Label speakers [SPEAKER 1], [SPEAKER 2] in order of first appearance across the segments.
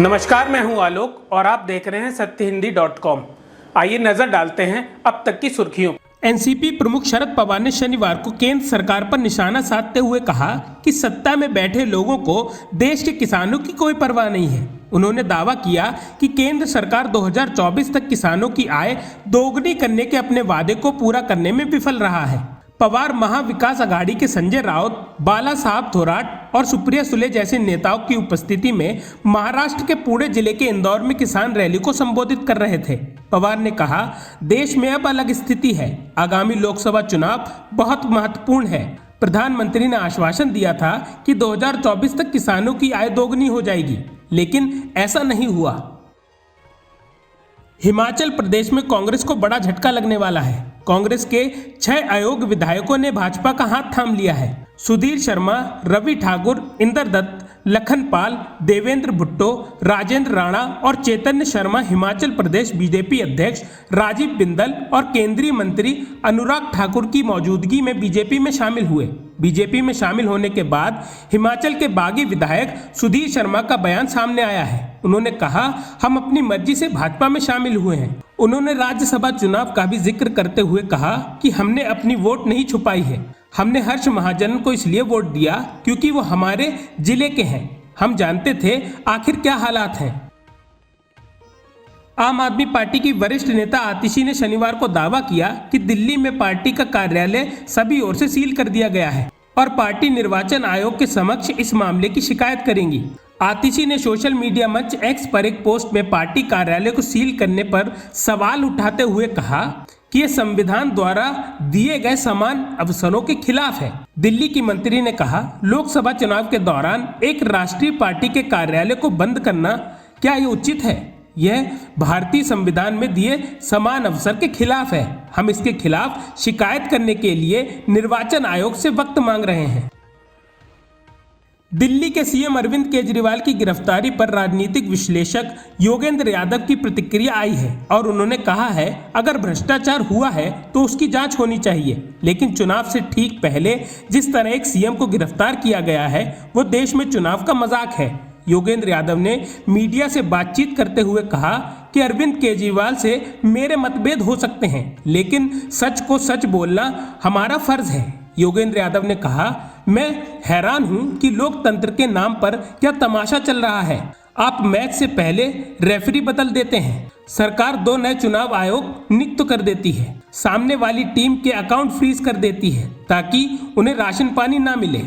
[SPEAKER 1] नमस्कार, मैं हूं आलोक और आप देख रहे हैं सत्यहिंदी.com। आइए नजर डालते हैं अब तक की सुर्खियों। एनसीपी प्रमुख शरद पवार ने शनिवार को केंद्र सरकार पर निशाना साधते हुए कहा कि सत्ता में बैठे लोगों को देश के किसानों की कोई परवाह नहीं है। उन्होंने दावा किया कि केंद्र सरकार 2024 तक किसानों की आय दोगुनी करने के अपने वादे को पूरा करने में विफल रहा है। पवार महाविकास अघाड़ी के संजय राउत, बाला साहब थोराट और सुप्रिया सुले जैसे नेताओं की उपस्थिति में महाराष्ट्र के पुणे जिले के इंदौर में किसान रैली को संबोधित कर रहे थे। पवार ने कहा, देश में अब अलग स्थिति है। आगामी लोकसभा चुनाव बहुत महत्वपूर्ण है। प्रधानमंत्री ने आश्वासन दिया था कि 2024 तक किसानों की आय दोगुनी हो जाएगी, लेकिन ऐसा नहीं हुआ। हिमाचल प्रदेश में कांग्रेस को बड़ा झटका लगने वाला है। कांग्रेस के 6 अयोग्य विधायकों ने भाजपा का हाथ थाम लिया है। सुधीर शर्मा, रवि ठाकुर, इंदर दत्त, लखन पाल, देवेंद्र भुट्टो, राजेंद्र राणा और चैतन्य शर्मा हिमाचल प्रदेश बीजेपी अध्यक्ष राजीव बिंदल और केंद्रीय मंत्री अनुराग ठाकुर की मौजूदगी में बीजेपी में शामिल हुए। बीजेपी में शामिल होने के बाद हिमाचल के बागी विधायक सुधीर शर्मा का बयान सामने आया है। उन्होंने कहा, हम अपनी मर्जी से भाजपा में शामिल हुए हैं। उन्होंने राज्यसभा चुनाव का भी जिक्र करते हुए कहा कि हमने अपनी वोट नहीं छुपाई है। हमने हर्ष महाजन को इसलिए वोट दिया क्योंकि वो हमारे जिले के हैं। हम जानते थे आखिर क्या हालात हैं। आम आदमी पार्टी की वरिष्ठ नेता आतिशी ने शनिवार को दावा किया कि दिल्ली में पार्टी का कार्यालय सभी ओर से सील कर दिया गया है और पार्टी निर्वाचन आयोग के समक्ष इस मामले की शिकायत करेंगी। आतिशी ने सोशल मीडिया मंच एक्स पर एक पोस्ट में पार्टी कार्यालय को सील करने पर सवाल उठाते हुए कहा कि यह संविधान द्वारा दिए गए समान अवसरों के खिलाफ है। दिल्ली की मंत्री ने कहा, लोकसभा चुनाव के दौरान एक राष्ट्रीय पार्टी के कार्यालय को बंद करना क्या ये उचित है? यह भारतीय संविधान में दिए समान अवसर के खिलाफ है। हम इसके खिलाफ शिकायत करने के लिए निर्वाचन आयोग से वक्त मांग रहे हैं। दिल्ली के सीएम अरविंद केजरीवाल की गिरफ्तारी पर राजनीतिक विश्लेषक योगेंद्र यादव की प्रतिक्रिया आई है और उन्होंने कहा है, अगर भ्रष्टाचार हुआ है तो उसकी जांच होनी चाहिए, लेकिन चुनाव से ठीक पहले जिस तरह एक सीएम को गिरफ्तार किया गया है वो देश में चुनाव का मजाक है। योगेंद्र यादव ने मीडिया से बातचीत करते हुए कहा कि अरविंद केजरीवाल से मेरे मतभेद हो सकते हैं, लेकिन सच को सच बोलना हमारा फर्ज है। योगेंद्र यादव ने कहा, मैं हैरान हूं कि लोकतंत्र के नाम पर क्या तमाशा चल रहा है। आप मैच से पहले रेफरी बदल देते हैं। सरकार 2 नए चुनाव आयोग नियुक्त कर देती है। सामने वाली टीम के अकाउंट फ्रीज कर देती है ताकि उन्हें राशन पानी ना मिले।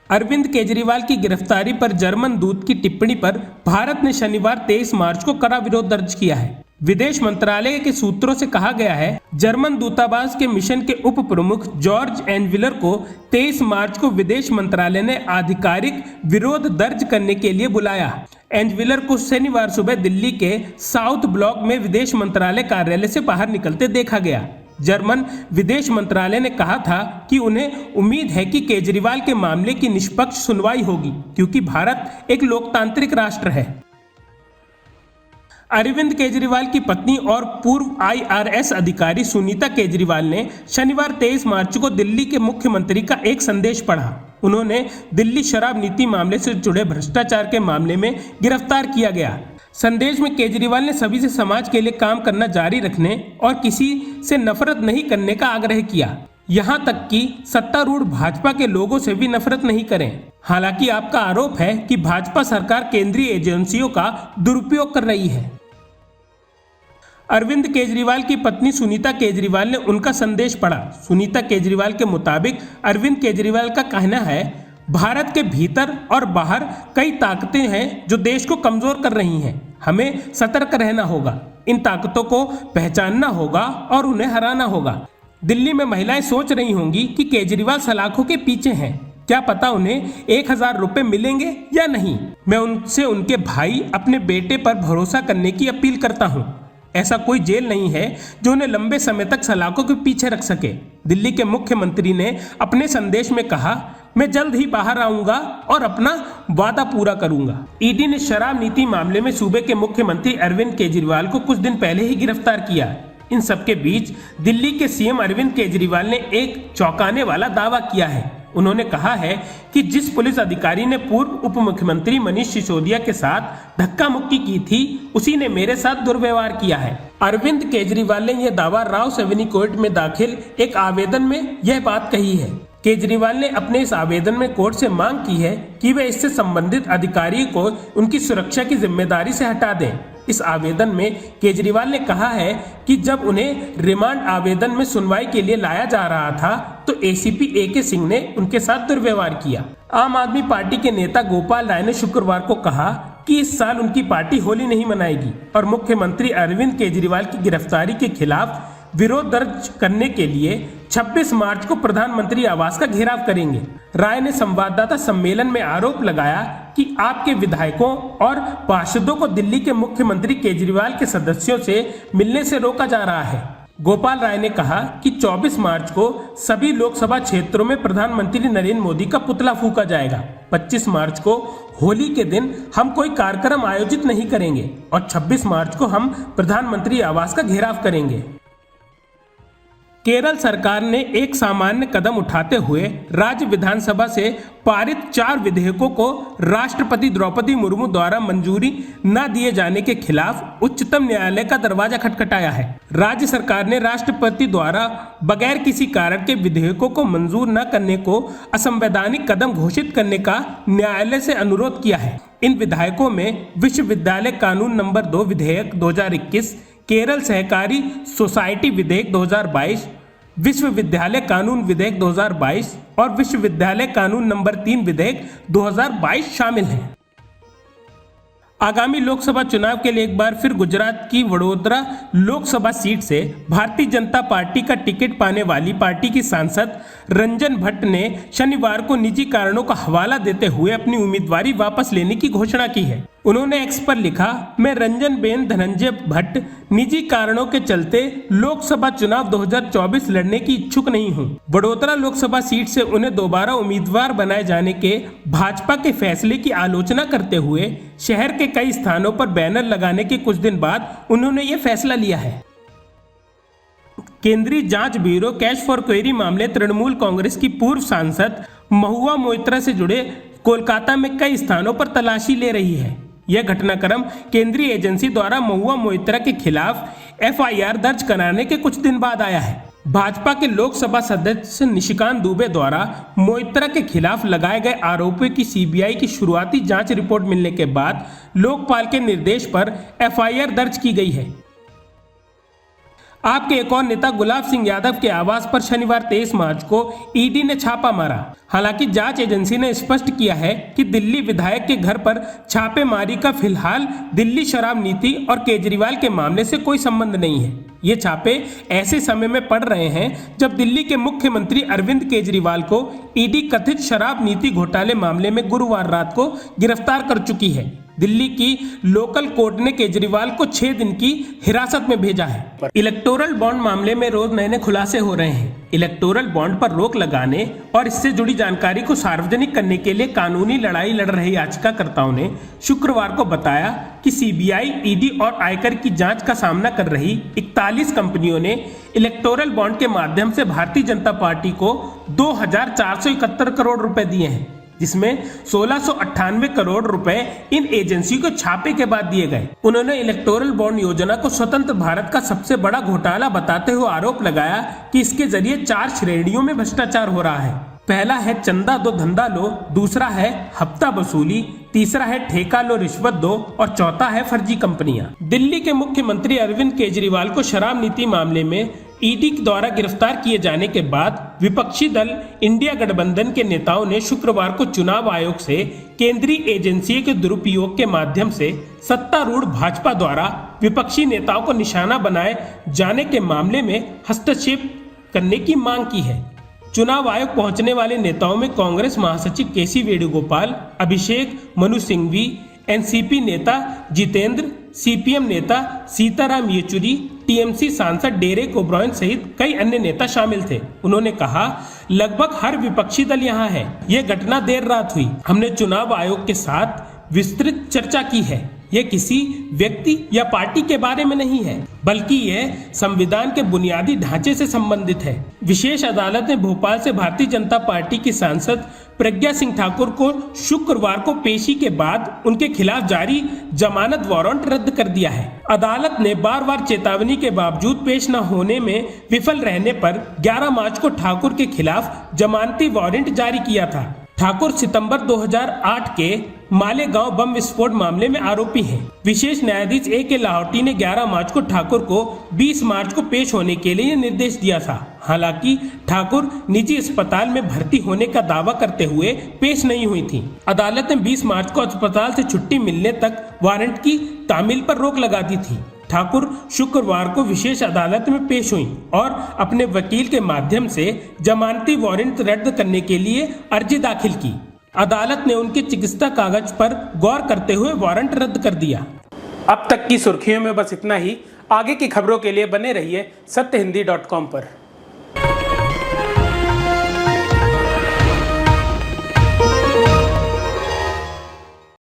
[SPEAKER 1] अरविंद केजरीवाल की गिरफ्तारी पर जर्मन दूत की टिप्पणी पर भारत ने शनिवार 23 मार्च को कड़ा विरोध दर्ज किया है। विदेश मंत्रालय के सूत्रों से कहा गया है, जर्मन दूतावास के मिशन के उप प्रमुख जॉर्ज एनविलर को 23 मार्च को विदेश मंत्रालय ने आधिकारिक विरोध दर्ज करने के लिए बुलाया। एनविलर को शनिवार सुबह दिल्ली के साउथ ब्लॉक में विदेश मंत्रालय कार्यालय से बाहर निकलते देखा गया। जर्मन विदेश मंत्रालय ने कहा था कि उन्हें उम्मीद है कि केजरीवाल के मामले की निष्पक्ष सुनवाई होगी क्योंकि भारत एक लोकतांत्रिक राष्ट्र है। अरविंद केजरीवाल की पत्नी और पूर्व IRS अधिकारी सुनीता केजरीवाल ने शनिवार 23 मार्च को दिल्ली के मुख्यमंत्री का एक संदेश पढ़ा। उन्होंने दिल्ली शराब नीति मामले से जुड़े भ्रष्टाचार के मामले में गिरफ्तार किया गया। संदेश में केजरीवाल ने सभी से समाज के लिए काम करना जारी रखने और किसी से नफरत नहीं करने का आग्रह किया, यहां तक कि सत्तारूढ़ भाजपा के लोगों से भी नफरत नहीं करें। हालांकि आपका आरोप है कि भाजपा सरकार केंद्रीय एजेंसियों का दुरुपयोग कर रही है। अरविंद केजरीवाल की पत्नी सुनीता केजरीवाल ने उनका संदेश पढ़ा। सुनीता केजरीवाल के मुताबिक अरविंद केजरीवाल का कहना है, भारत के भीतर और बाहर कई ताकतें हैं जो देश को कमजोर कर रही हैं। हमें सतर्क रहना होगा, इन ताकतों को पहचानना होगा और उन्हें हराना होगा। दिल्ली में महिलाएं सोच रही होंगी कि केजरीवाल सलाखों के पीछे हैं, क्या पता उन्हें 1000 रुपए मिलेंगे या नहीं। मैं उनसे उनके भाई, अपने बेटे पर भरोसा करने की अपील करता हूं। ऐसा कोई जेल नहीं है जो उन्हें लंबे समय तक सलाखों के पीछे रख सके। दिल्ली के मुख्यमंत्री ने अपने संदेश में कहा, मैं जल्द ही बाहर आऊंगा और अपना वादा पूरा करूंगा। ईडी ने शराब नीति मामले में सूबे के मुख्यमंत्री अरविंद केजरीवाल को कुछ दिन पहले ही गिरफ्तार किया। इन सबके बीच दिल्ली के सीएम अरविंद केजरीवाल ने एक चौंकाने वाला दावा किया है। उन्होंने कहा है कि जिस पुलिस अधिकारी ने पूर्व उप मुख्यमंत्री मनीष सिसोदिया के साथ धक्का मुक्की की थी, उसी ने मेरे साथ दुर्व्यवहार किया है। अरविंद केजरीवाल ने यह दावा राव सेवेनी कोर्ट में दाखिल एक आवेदन में यह बात कही है। केजरीवाल ने अपने इस आवेदन में कोर्ट से मांग की है कि वे इससे संबंधित अधिकारी को उनकी सुरक्षा की जिम्मेदारी से हटा दें। इस आवेदन में केजरीवाल ने कहा है कि जब उन्हें रिमांड आवेदन में सुनवाई के लिए लाया जा रहा था तो एसीपी AK सिंह ने उनके साथ दुर्व्यवहार किया। आम आदमी पार्टी के नेता गोपाल राय ने शुक्रवार को कहा कि इस साल उनकी पार्टी होली नहीं मनाएगी और मुख्यमंत्री अरविंद केजरीवाल की गिरफ्तारी के खिलाफ विरोध दर्ज करने के लिए 26 मार्च को प्रधानमंत्री आवास का घेराव करेंगे। राय ने संवाददाता सम्मेलन में आरोप लगाया कि आपके विधायकों और पार्षदों को दिल्ली के मुख्यमंत्री केजरीवाल के सदस्यों से मिलने से रोका जा रहा है। गोपाल राय ने कहा कि 24 मार्च को सभी लोकसभा क्षेत्रों में प्रधानमंत्री नरेंद्र मोदी का पुतला फूंका जाएगा। 25 मार्च को होली के दिन हम कोई कार्यक्रम आयोजित नहीं करेंगे और 26 मार्च को हम प्रधानमंत्री आवास का घेराव करेंगे। केरल सरकार ने एक सामान्य कदम उठाते हुए राज्य विधानसभा से पारित 4 विधेयकों को राष्ट्रपति द्रौपदी मुर्मू द्वारा मंजूरी न दिए जाने के खिलाफ उच्चतम न्यायालय का दरवाजा खटखटाया है। राज्य सरकार ने राष्ट्रपति द्वारा बगैर किसी कारण के विधेयकों को मंजूर न करने को असंवैधानिक कदम घोषित करने का न्यायालय से अनुरोध किया है। इन विधेयकों में विश्वविद्यालय कानून नंबर 2 विधेयक 2021, केरल सहकारी सोसाइटी विधेयक 2022, विश्वविद्यालय कानून विधेयक 2022 और विश्वविद्यालय कानून नंबर 3 विधेयक 2022 शामिल हैं। आगामी लोकसभा चुनाव के लिए एक बार फिर गुजरात की वडोदरा लोकसभा सीट से भारतीय जनता पार्टी का टिकट पाने वाली पार्टी की सांसद रंजन भट्ट ने शनिवार को निजी कारणों का हवाला देते हुए अपनी उम्मीदवारी वापस लेने की घोषणा की है। उन्होंने एक्स पर लिखा, मैं रंजन बेन धनंजय भट्ट निजी कारणों के चलते लोकसभा चुनाव 2024 लड़ने की इच्छुक नहीं हूं। वडोदरा लोकसभा सीट से उन्हें दोबारा उम्मीदवार बनाए जाने के भाजपा के फैसले की आलोचना करते हुए शहर के कई स्थानों पर बैनर लगाने के कुछ दिन बाद उन्होंने ये फैसला लिया है। केंद्रीय जांच ब्यूरो कैश फॉर क्वेरी मामले तृणमूल कांग्रेस की पूर्व सांसद महुआ मोइत्रा से जुड़े कोलकाता में कई स्थानों पर तलाशी ले रही है। यह घटनाक्रम केंद्रीय एजेंसी द्वारा महुआ मोइत्रा के खिलाफ FIR दर्ज कराने के कुछ दिन बाद आया है। भाजपा के लोकसभा सदस्य निशिकांत दुबे द्वारा मोइत्रा के खिलाफ लगाए गए आरोपों की CBI की शुरुआती जांच रिपोर्ट मिलने के बाद लोकपाल के निर्देश पर FIR दर्ज की गई है। आपके एक और नेता गुलाब सिंह यादव के आवास पर शनिवार 23 मार्च को ED ने छापा मारा। हालांकि जांच एजेंसी ने स्पष्ट किया है कि दिल्ली विधायक के घर पर छापेमारी का फिलहाल दिल्ली शराब नीति और केजरीवाल के मामले से कोई संबंध नहीं है। ये छापे ऐसे समय में पड़ रहे हैं जब दिल्ली के मुख्यमंत्री अरविंद केजरीवाल को ED कथित शराब नीति घोटाले मामले में गुरुवार रात को गिरफ्तार कर चुकी है। दिल्ली की लोकल कोर्ट ने केजरीवाल को 6 दिन की हिरासत में भेजा है। इलेक्टोरल बॉन्ड मामले में रोज नए खुलासे हो रहे हैं। इलेक्टोरल बॉन्ड पर रोक लगाने और इससे जुड़ी जानकारी को सार्वजनिक करने के लिए कानूनी लड़ाई लड़ रहे याचिकाकर्ताओं ने शुक्रवार को बताया कि CBI, ED और आयकर की जांच का सामना कर रही 41 कंपनियों ने इलेक्टोरल बॉन्ड के माध्यम से भारतीय जनता पार्टी को 2,471 करोड़ रुपए दिए हैं, जिसमें 1698 करोड़ रुपए इन एजेंसियों को छापे के बाद दिए गए। उन्होंने इलेक्टोरल बॉन्ड योजना को स्वतंत्र भारत का सबसे बड़ा घोटाला बताते हुए आरोप लगाया कि इसके जरिए 4 श्रेणियों में भ्रष्टाचार हो रहा है। पहला है चंदा दो धंधा लो, दूसरा है हफ्ता वसूली, तीसरा है ठेका लो रिश्वत दो और चौथा है फर्जी कंपनियां। दिल्ली के मुख्यमंत्री अरविंद केजरीवाल को शराब नीति मामले में ED द्वारा गिरफ्तार किए जाने के बाद विपक्षी दल इंडिया गठबंधन के नेताओं ने शुक्रवार को चुनाव आयोग से केंद्रीय एजेंसी के दुरुपयोग के माध्यम से सत्तारूढ़ भाजपा द्वारा विपक्षी नेताओं को निशाना बनाए जाने के मामले में हस्तक्षेप करने की मांग की है। चुनाव आयोग पहुंचने वाले नेताओं में कांग्रेस महासचिव KC वेणुगोपाल, अभिषेक मनु सिंघवी, NCP नेता जितेंद्र, CPM नेता सीताराम येचुरी, TMC सांसद डेरेक ओब्रायन सहित कई अन्य नेता शामिल थे। उन्होंने कहा, लगभग हर विपक्षी दल यहाँ है। यह घटना देर रात हुई। हमने चुनाव आयोग के साथ विस्तृत चर्चा की है। ये किसी व्यक्ति या पार्टी के बारे में नहीं है, बल्कि यह संविधान के बुनियादी ढांचे से संबंधित है। विशेष अदालत ने भोपाल से भारतीय जनता पार्टी की सांसद प्रज्ञा सिंह ठाकुर को शुक्रवार को पेशी के बाद उनके खिलाफ जारी जमानत वारंट रद्द कर दिया है। अदालत ने बार बार चेतावनी के बावजूद पेश न होने में विफल रहने पर 11 मार्च को ठाकुर के खिलाफ जमानती वारंट जारी किया था। ठाकुर सितंबर 2008 के मालेगांव बम विस्फोट मामले में आरोपी हैं। विशेष न्यायाधीश A.K. लाहौटी ने 11 मार्च को ठाकुर को 20 मार्च को पेश होने के लिए निर्देश दिया था। हालांकि ठाकुर निजी अस्पताल में भर्ती होने का दावा करते हुए पेश नहीं हुई थी। अदालत ने 20 मार्च को अस्पताल से छुट्टी मिलने तक वारंट की तामील पर रोक लगा दी थी। ठाकुर शुक्रवार को विशेष अदालत में पेश हुई और अपने वकील के माध्यम से जमानती वारंट रद्द करने के लिए अर्जी दाखिल की। अदालत ने उनके चिकित्सा कागज पर गौर करते हुए वारंट रद्द कर दिया। अब तक की सुर्खियों में बस इतना ही। आगे की खबरों के लिए बने रहिए सत्यहिंदी.com पर।